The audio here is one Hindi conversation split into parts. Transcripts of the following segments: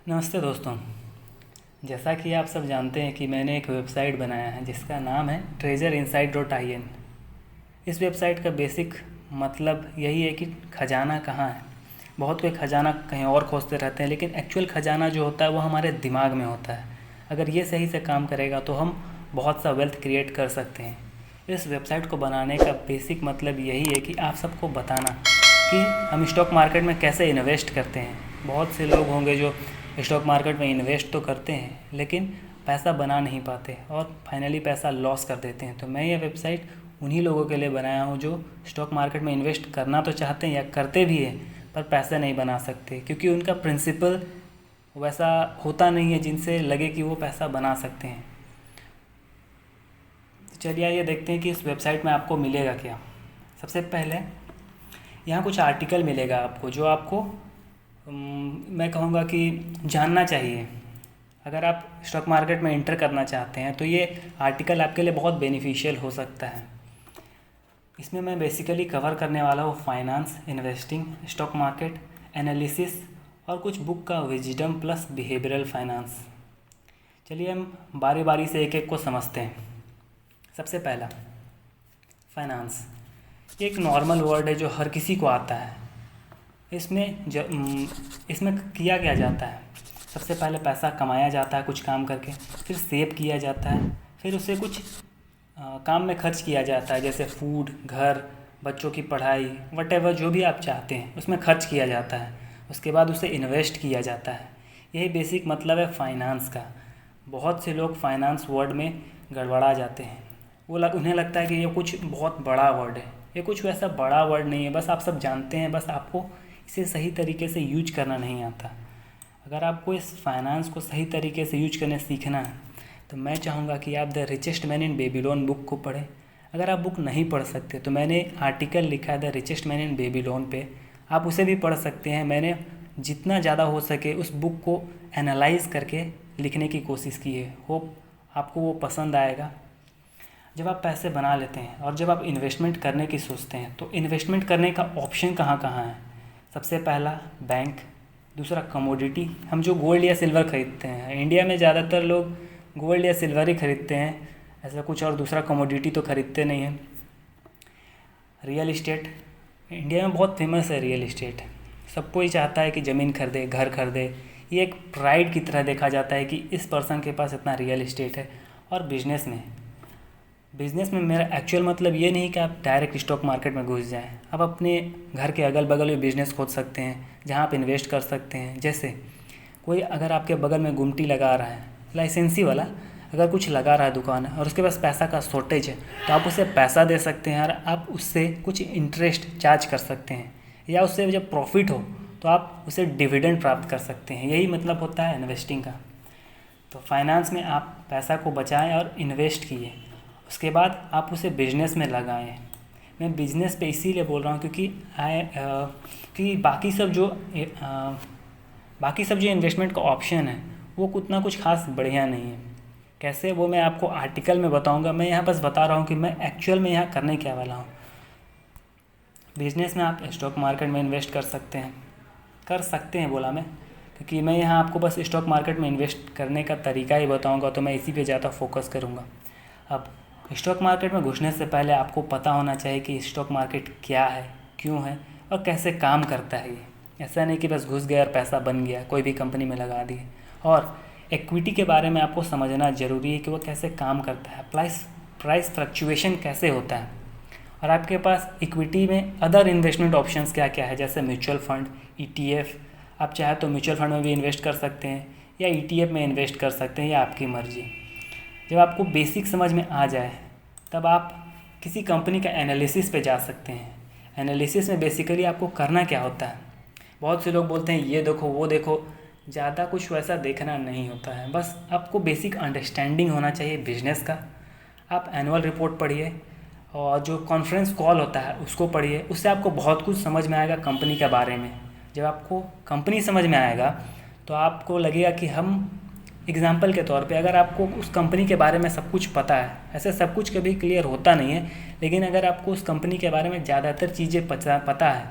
नमस्ते दोस्तों। जैसा कि आप सब जानते हैं कि मैंने एक वेबसाइट बनाया है जिसका नाम है treasureinside.in। इस वेबसाइट का बेसिक मतलब यही है कि खजाना कहाँ है। बहुत कोई खजाना कहीं और खोजते रहते हैं, लेकिन एक्चुअल खजाना जो होता है वो हमारे दिमाग में होता है। अगर ये सही से काम करेगा तो हम बहुत सा वेल्थ क्रिएट कर सकते हैं। इस वेबसाइट को बनाने का बेसिक मतलब यही है कि आप सबको बताना कि हम स्टॉक मार्केट में कैसे इन्वेस्ट करते हैं। बहुत से लोग होंगे जो स्टॉक मार्केट में इन्वेस्ट तो करते हैं लेकिन पैसा बना नहीं पाते और फाइनली पैसा लॉस कर देते हैं। तो मैं ये वेबसाइट उन्हीं लोगों के लिए बनाया हूँ जो स्टॉक मार्केट में इन्वेस्ट करना तो चाहते हैं या करते भी हैं पर पैसा नहीं बना सकते, क्योंकि उनका प्रिंसिपल वैसा होता नहीं है जिनसे लगे कि वो पैसा बना सकते हैं। तो चलिए आइए देखते हैं कि इस वेबसाइट में आपको मिलेगा क्या। सबसे पहले यहाँ कुछ आर्टिकल मिलेगा आपको जो आपको मैं कहूँगा कि जानना चाहिए। अगर आप स्टॉक मार्केट में एंटर करना चाहते हैं तो ये आर्टिकल आपके लिए बहुत बेनिफिशियल हो सकता है। इसमें मैं बेसिकली कवर करने वाला हूँ finance, investing, stock market, analysis और कुछ बुक का विजडम प्लस बिहेवियरल फाइनेंस। चलिए हम बारी बारी से एक एक को समझते हैं। सबसे पहला फाइनेंस, ये एक नॉर्मल वर्ड है जो हर किसी को आता है। इसमें किया क्या जाता है, सबसे पहले पैसा कमाया जाता है कुछ काम करके, फिर सेव किया जाता है, फिर उसे कुछ काम में खर्च किया जाता है, जैसे फूड, घर, बच्चों की पढ़ाई, वटेवर जो भी आप चाहते हैं उसमें खर्च किया जाता है। उसके बाद उसे इन्वेस्ट किया जाता है। यही बेसिक मतलब है फाइनेंस का। बहुत से लोग फाइनेंस वर्ड में गड़बड़ा जाते हैं। उन्हें लगता है कि ये कुछ बहुत बड़ा वर्ड है। ये कुछ वैसा बड़ा वर्ड नहीं है, बस आप सब जानते हैं, बस आपको इसे सही तरीके से यूज करना नहीं आता। अगर आपको इस फाइनेंस को सही तरीके से यूज करने सीखना है तो मैं चाहूँगा कि आप the richest man in Babylon book को पढ़ें। अगर आप बुक नहीं पढ़ सकते तो मैंने आर्टिकल लिखा है the richest man in Babylon पे, आप उसे भी पढ़ सकते हैं। मैंने जितना ज़्यादा हो सके उस बुक को एनालाइज करके लिखने की कोशिश की है। होप आपको वो पसंद आएगा। जब आप पैसे बना लेते हैं और जब आप इन्वेस्टमेंट करने की सोचते हैं तो इन्वेस्टमेंट करने का ऑप्शन कहाँ कहाँ है। सबसे पहला बैंक, दूसरा कमोडिटी, हम जो गोल्ड या सिल्वर खरीदते हैं। इंडिया में ज़्यादातर लोग गोल्ड या सिल्वर ही खरीदते हैं, ऐसा कुछ और दूसरा कमोडिटी तो खरीदते नहीं हैं। रियल इस्टेट, इंडिया में बहुत फेमस है रियल इस्टेट। सब कोई चाहता है कि ज़मीन खरीदे, घर खरीदे। ये एक प्राइड की तरह देखा जाता है कि इस पर्सन के पास इतना रियल इस्टेट है। और बिज़नेस में मेरा एक्चुअल मतलब ये नहीं कि आप डायरेक्ट स्टॉक मार्केट में घुस जाएं। आप अपने घर के अगल बगल में बिज़नेस खोल सकते हैं जहां आप इन्वेस्ट कर सकते हैं। जैसे कोई अगर आपके बगल में गुमटी लगा रहा है, लाइसेंसी वाला अगर कुछ लगा रहा है दुकान है और उसके पास पैसा का शॉर्टेज है तो आप उसे पैसा दे सकते हैं और आप उससे कुछ इंटरेस्ट चार्ज कर सकते हैं, या उससे जब प्रॉफिट हो तो आप उसे डिविडेंड प्राप्त कर सकते हैं। यही मतलब होता है इन्वेस्टिंग का। तो फाइनेंस में आप पैसा को बचाएं और इन्वेस्ट कीजिए, उसके बाद आप उसे बिजनेस में लगाएं। मैं बिज़नेस पे इसीलिए बोल रहा हूँ क्योंकि बाकी सब जो इन्वेस्टमेंट का ऑप्शन है वो उतना कुछ खास बढ़िया नहीं है। कैसे, वो मैं आपको आर्टिकल में बताऊँगा। मैं यहाँ बस बता रहा हूँ कि मैं एक्चुअल में यहाँ करने क्या वाला हूँ। बिज़नेस में आप स्टॉक मार्केट में इन्वेस्ट कर सकते हैं बोला मैं, क्योंकि मैं यहाँ आपको बस स्टॉक मार्केट में इन्वेस्ट करने का तरीका ही बताऊँगा, तो मैं इसी पे ज़्यादा फोकस करूँगा। अब स्टॉक मार्केट में घुसने से पहले आपको पता होना चाहिए कि स्टॉक मार्केट क्या है, क्यों है और कैसे काम करता है। ये ऐसा नहीं कि बस घुस गया और पैसा बन गया, कोई भी कंपनी में लगा दिए। और इक्विटी के बारे में आपको समझना ज़रूरी है कि वो कैसे काम करता है, प्राइस फ्लक्चुएशन कैसे होता है। और आपके पास इक्विटी में अदर इन्वेस्टमेंट ऑप्शंस क्या क्या है, जैसे म्यूचुअल फंड, ETF। आप चाहे तो म्यूचुअल फंड में भी इन्वेस्ट कर सकते हैं या ETF में इन्वेस्ट कर सकते हैं, या आपकी मर्ज़ी। जब आपको बेसिक समझ में आ जाए तब आप किसी कंपनी का एनालिसिस पे जा सकते हैं। एनालिसिस में बेसिकली आपको करना क्या होता है। बहुत से लोग बोलते हैं ये देखो वो देखो, ज़्यादा कुछ वैसा देखना नहीं होता है। बस आपको बेसिक अंडरस्टैंडिंग होना चाहिए बिजनेस का। आप एनुअल रिपोर्ट पढ़िए और जो कॉन्फ्रेंस कॉल होता है उसको पढ़िए, उससे आपको बहुत कुछ समझ में आएगा कंपनी के बारे में। जब आपको कंपनी समझ में आएगा तो आपको लगेगा कि हम एग्ज़ाम्पल के तौर पे, अगर आपको उस कंपनी के बारे में सब कुछ पता है, ऐसे सब कुछ कभी क्लियर होता नहीं है, लेकिन अगर आपको उस कंपनी के बारे में ज़्यादातर चीज़ें पता है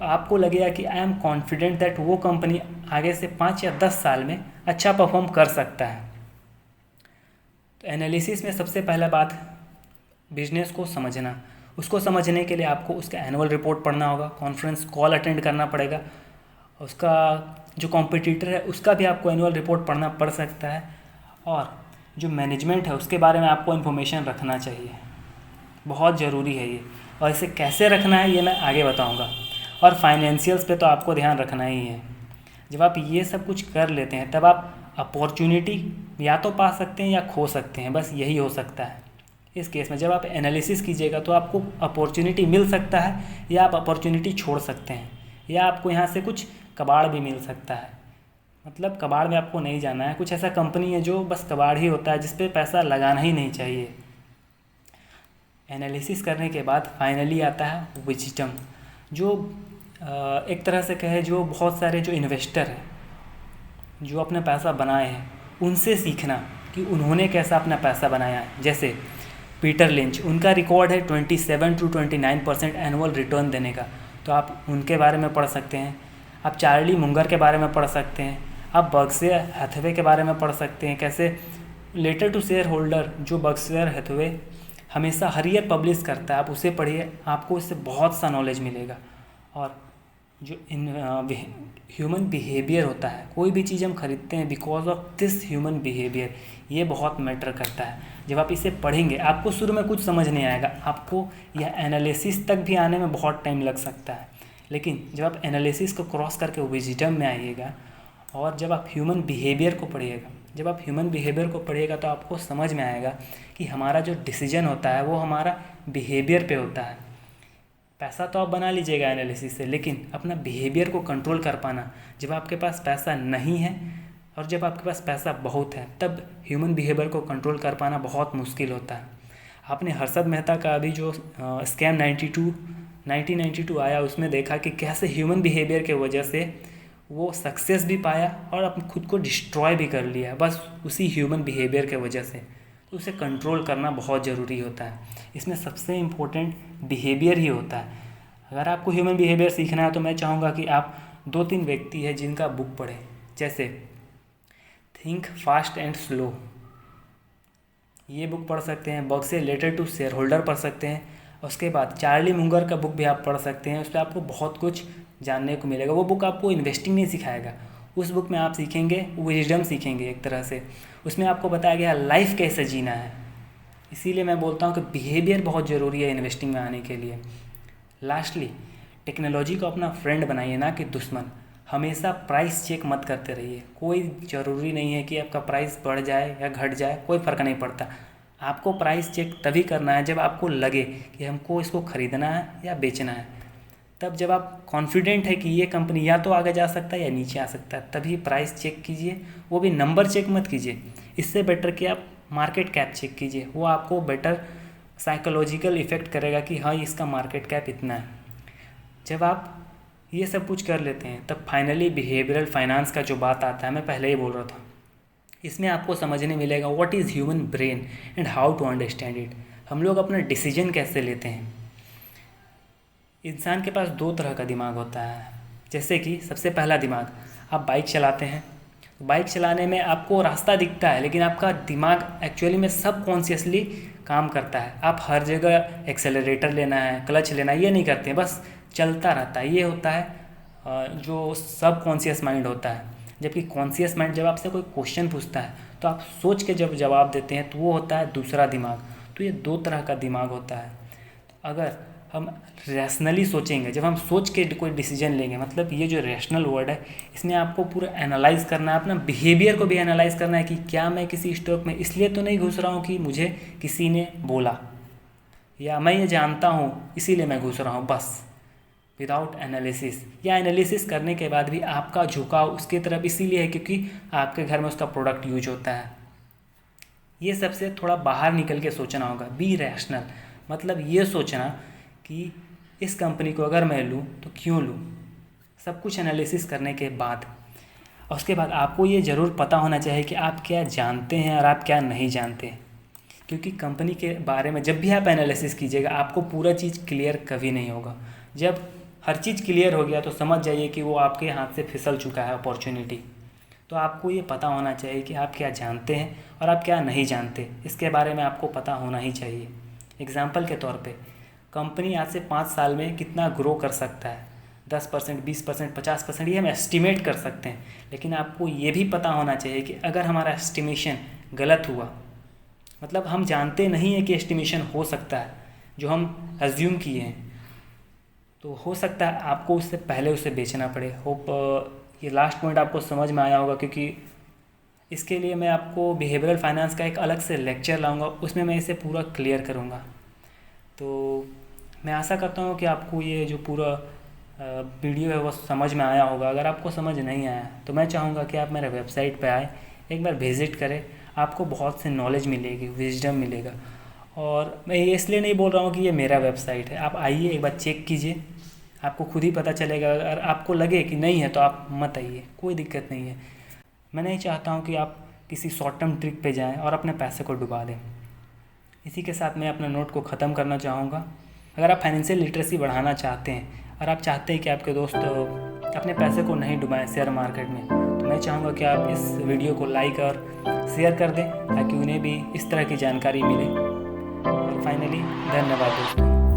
तो आपको लगेगा कि आई एम कॉन्फिडेंट दैट वो कंपनी आगे से 5 या 10 साल में अच्छा परफॉर्म कर सकता है। तो एनालिसिस में सबसे पहला बात बिजनेस को समझना। उसको समझने के लिए आपको उसका एनुअल रिपोर्ट पढ़ना होगा, कॉन्फ्रेंस कॉल अटेंड करना पड़ेगा, उसका जो कॉम्पिटिटर है उसका भी आपको एनुअल रिपोर्ट पढ़ना पड़ सकता है, और जो मैनेजमेंट है उसके बारे में आपको इन्फॉर्मेशन रखना चाहिए, बहुत ज़रूरी है ये। और इसे कैसे रखना है ये मैं आगे बताऊंगा। और फाइनेंशियल्स पे तो आपको ध्यान रखना ही है। जब आप ये सब कुछ कर लेते हैं तब आप अपॉर्चुनिटी या तो पा सकते हैं या खो सकते हैं, बस यही हो सकता है। इस केस में जब आप एनालिसिस कीजिएगा तो आपको अपॉर्चुनिटी मिल सकता है या आप अपॉर्चुनिटी छोड़ सकते हैं, या आपको यहाँ से कुछ कबाड़ भी मिल सकता है। मतलब कबाड़ में आपको नहीं जाना है, कुछ ऐसा कंपनी है जो बस कबाड़ ही होता है जिस पे पैसा लगाना ही नहीं चाहिए। एनालिसिस करने के बाद फाइनली आता है विजडम, जो एक तरह से कहे जो बहुत सारे जो इन्वेस्टर हैं जो अपना पैसा बनाए हैं उनसे सीखना कि उन्होंने कैसा अपना पैसा बनाया है। जैसे पीटर लिंच, उनका रिकॉर्ड है 27 to 29% एनुअल रिटर्न देने का, तो आप उनके बारे में पढ़ सकते हैं। आप चार्ली मुंगर के बारे में पढ़ सकते हैं, आप बर्कशायर हैथवे के बारे में पढ़ सकते हैं, कैसे लेटर टू शेयर होल्डर जो बर्कशायर हैथवे हमेशा हर ईयर पब्लिश करता है, आप उसे पढ़िए, आपको इससे बहुत सा नॉलेज मिलेगा। और जो ह्यूमन बिहेवियर होता है, कोई भी चीज़ हम खरीदते हैं because of this human behaviour, ये बहुत मैटर करता है। जब आप इसे पढ़ेंगे आपको शुरू में कुछ समझ नहीं आएगा, आपको यह एनालिसिस तक भी आने में बहुत टाइम लग सकता है, लेकिन जब आप एनालिसिस को क्रॉस करके विजडम में आइएगा और जब आप ह्यूमन बिहेवियर को पढ़िएगा, जब आप ह्यूमन बिहेवियर को पढ़िएगा तो आपको समझ में आएगा कि हमारा जो डिसीजन होता है वो हमारा बिहेवियर पे होता है। पैसा तो आप बना लीजिएगा एनालिसिस से, लेकिन अपना बिहेवियर को कंट्रोल कर पाना, जब आपके पास पैसा नहीं है और जब आपके पास पैसा बहुत है तब ह्यूमन बिहेवियर को कंट्रोल कर पाना बहुत मुश्किल होता है। आपने हर्षद मेहता का अभी जो स्कैम 1992 आया उसमें देखा कि कैसे ह्यूमन बिहेवियर के वजह से वो सक्सेस भी पाया और अपने खुद को डिस्ट्रॉय भी कर लिया, बस उसी ह्यूमन बिहेवियर के वजह से। तो उसे कंट्रोल करना बहुत ज़रूरी होता है। इसमें सबसे इम्पोर्टेंट बिहेवियर ही होता है। अगर आपको ह्यूमन बिहेवियर सीखना है तो मैं चाहूँगा कि आप 2-3 व्यक्ति हैं जिनका बुक पढ़ें, जैसे थिंक फास्ट एंड स्लो, ये बुक पढ़ सकते हैं। Berkshire letter to shareholder पढ़ सकते हैं। उसके बाद चार्ली मुंगर का बुक भी आप पढ़ सकते हैं, उस पर आपको बहुत कुछ जानने को मिलेगा। वो बुक आपको इन्वेस्टिंग नहीं सिखाएगा, उस बुक में आप सीखेंगे विजडम सीखेंगे एक तरह से। उसमें आपको बताया गया लाइफ कैसे जीना है। इसीलिए मैं बोलता हूँ कि बिहेवियर बहुत ज़रूरी है इन्वेस्टिंग में आने के लिए। लास्टली, टेक्नोलॉजी को अपना फ्रेंड बनाइए ना कि दुश्मन। हमेशा प्राइस चेक मत करते रहिए। कोई ज़रूरी नहीं है कि आपका प्राइस बढ़ जाए या घट जाए, कोई फ़र्क नहीं पड़ता। आपको प्राइस चेक तभी करना है जब आपको लगे कि हमको इसको ख़रीदना है या बेचना है। तब जब आप कॉन्फिडेंट है कि ये कंपनी या तो आगे जा सकता है या नीचे आ सकता है, तभी प्राइस चेक कीजिए। वो भी नंबर चेक मत कीजिए, इससे बेटर कि आप मार्केट कैप चेक कीजिए। वो आपको बेटर साइकोलॉजिकल इफ़ेक्ट करेगा कि हाँ इसका मार्केट कैप इतना है। जब आप ये सब कुछ कर लेते हैं तब फाइनली बिहेवियरल फाइनेंस का जो बात आता है, मैं पहले ही बोल रहा था, इसमें आपको समझने मिलेगा what is human brain and how to understand it. हम लोग अपना डिसीजन कैसे लेते हैं। इंसान के पास 2 तरह का दिमाग होता है। जैसे कि सबसे पहला दिमाग, आप बाइक चलाते हैं, बाइक चलाने में आपको रास्ता दिखता है लेकिन आपका दिमाग एक्चुअली में सबकॉन्शियसली काम करता है। आप हर जगह एक्सेलरेटर लेना है, क्लच लेना है, ये नहीं करते हैं, बस चलता रहता है। ये होता है जो सबकॉन्शियस माइंड होता है। जबकि कॉन्शियस माइंड जब आपसे कोई क्वेश्चन पूछता है तो आप सोच के जब जवाब देते हैं तो वो होता है दूसरा दिमाग। तो ये 2 तरह का दिमाग होता है। अगर हम रैशनली सोचेंगे, जब हम सोच के कोई डिसीजन लेंगे, मतलब ये जो रैशनल वर्ड है इसमें आपको पूरा एनालाइज करना है, अपना बिहेवियर को भी एनालाइज करना है कि क्या मैं किसी स्टॉक में इसलिए तो नहीं घुस रहा हूँ कि मुझे किसी ने बोला, या मैं ये जानता हूँ इसीलिए मैं घुस रहा हूँ, बस विदाउट एनालिसिस। या एनालिसिस करने के बाद भी आपका झुकाव उसकी तरफ इसीलिए है क्योंकि आपके घर में उसका प्रोडक्ट यूज होता है। ये सबसे थोड़ा बाहर निकल के सोचना होगा। बी रैशनल, मतलब ये सोचना कि इस कंपनी को अगर मैं लूँ तो क्यों लूँ, सब कुछ एनालिसिस करने के बाद। और उसके बाद आपको ये ज़रूर पता होना चाहिए कि आप क्या जानते हैं और आप क्या नहीं जानते, क्योंकि कंपनी के बारे में जब भी आप एनालिसिस कीजिएगा आपको पूरा चीज़ क्लियर कभी नहीं होगा। जब हर चीज़ क्लियर हो गया तो समझ जाइए कि वो आपके हाथ से फिसल चुका है अपॉर्चुनिटी। तो आपको ये पता होना चाहिए कि आप क्या जानते हैं और आप क्या नहीं जानते, इसके बारे में आपको पता होना ही चाहिए। एग्ज़ाम्पल के तौर पे कंपनी आज से 5 साल में कितना ग्रो कर सकता है, 10%, 20%, 50%, ये हम एस्टिमेट कर सकते हैं। लेकिन आपको ये भी पता होना चाहिए कि अगर हमारा एस्टिमेशन गलत हुआ, मतलब हम जानते नहीं हैं कि एस्टिमेशन हो सकता है, जो हम एज्यूम किए हैं, तो हो सकता है आपको उससे पहले उसे बेचना पड़े। होप ये लास्ट पॉइंट आपको समझ में आया होगा, क्योंकि इसके लिए मैं आपको बिहेवियरल फाइनेंस का एक अलग से लेक्चर लाऊंगा, उसमें मैं इसे पूरा क्लियर करूंगा। तो मैं आशा करता हूँ कि आपको ये जो पूरा वीडियो है वो समझ में आया होगा। अगर आपको समझ नहीं आया तो मैं चाहूँगा कि आप मेरे वेबसाइट पे आए, एक बार विज़िट करें, आपको बहुत से नॉलेज मिलेगी, विजडम मिलेगा। और मैं ये इसलिए नहीं बोल रहा हूँ कि ये मेरा वेबसाइट है, आप आइए एक बार चेक कीजिए, आपको खुद ही पता चलेगा। अगर आपको लगे कि नहीं है तो आप मत आइए, कोई दिक्कत नहीं है। मैं नहीं चाहता हूँ कि आप किसी शॉर्ट टर्म ट्रिक पे जाएं और अपने पैसे को डुबा दें। इसी के साथ मैं अपने नोट को ख़त्म करना चाहूँगा। अगर आप फाइनेंशियल लिटरेसी बढ़ाना चाहते हैं और आप चाहते हैं कि आपके दोस्त अपने पैसे को नहीं डुबाएं शेयर मार्केट में, तो मैं चाहूँगा कि आप इस वीडियो को लाइक और शेयर कर दें ताकि उन्हें भी इस तरह की जानकारी मिले। और फाइनली धन्यवाद दोस्तों।